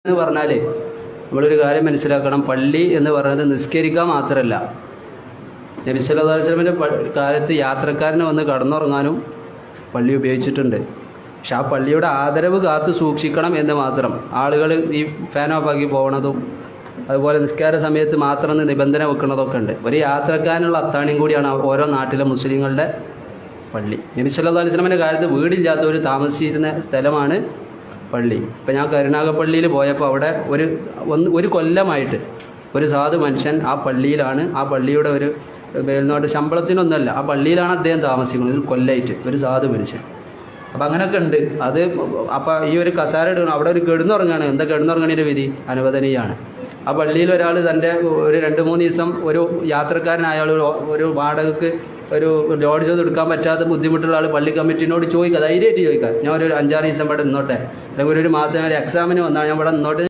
എന്ന് പറഞ്ഞാൽ നമ്മളൊരു കാര്യം മനസ്സിലാക്കണം. പള്ളി എന്ന് പറയുന്നത് നിസ്കരിക്കാൻ മാത്രമല്ല. നബി സല്ലല്ലാഹു അലൈഹി വസല്ലമയുടെ കാലത്ത് യാത്രക്കാരനെ വന്ന് കടന്നുറങ്ങാനും പള്ളി ഉപയോഗിച്ചിട്ടുണ്ട്. പക്ഷെ ആ പള്ളിയുടെ ആദരവ് കാത്തു സൂക്ഷിക്കണം എന്ന് മാത്രം. ആളുകൾ ഈ ഫാൻ ഓഫാക്കി പോകണതും അതുപോലെ നിസ്കാര സമയത്ത് മാത്രം നിബന്ധന വെക്കുന്നതൊക്കെ ഉണ്ട്. ഒരു യാത്രക്കാരനുള്ള അത്താണിയും കൂടിയാണ് ഓരോ നാട്ടിലെ മുസ്ലിങ്ങളുടെ പള്ളി. നബി സല്ലല്ലാഹു അലൈഹി വസല്ലമയുടെ കാലത്ത് വീടില്ലാത്തവർ താമസിച്ചിരുന്ന സ്ഥലമാണ് പള്ളി. ഇപ്പം ഞാൻ കരുനാഗപ്പള്ളിയിൽ പോയപ്പോൾ അവിടെ ഒരു കൊല്ലമായിട്ട് ഒരു സാധു മനുഷ്യൻ ആ പള്ളിയിലാണ്. ആ പള്ളിയുടെ ഒരു മേൽനോട്ട് ശമ്പളത്തിനൊന്നുമല്ല, ആ പള്ളിയിലാണ് അദ്ദേഹം താമസിക്കുന്നത്. ഒരു കൊല്ലമായിട്ട് ഒരു സാധു മനുഷ്യൻ. അപ്പം അങ്ങനെയൊക്കെ ഉണ്ട്. അത് അപ്പം ഈ ഒരു കസാര ഇടണം, അവിടെ ഒരു കിടന്നുറങ്ങാണ്. എന്താ കിടന്നുറങ്ങണതിൻ്റെ വിധി? അനുവദനീയമാണ്. ആ പള്ളിയിൽ ഒരാൾ തൻ്റെ ഒരു 2-3 ദിവസം ഒരു യാത്രക്കാരനായ ആൾ ഒരു വാടകയ്ക്ക് ഒരു ലോഡ്ജ് ഒന്നും എടുക്കാൻ പറ്റാത്ത ബുദ്ധിമുട്ടുള്ള ആൾ പള്ളി കമ്മിറ്റിനോട് ചോദിക്കുക, ധൈര്യമായിട്ട് ചോദിക്കുക, ഞാൻ ഒരു 5-6 ദിവസം ഇവിടെ നിന്നോട്ടെ, അല്ലെങ്കിൽ ഒരു മാസം എക്സാമിന് വന്നാൽ ഞാൻ ഇവിടെ നിന്നോട്ടെ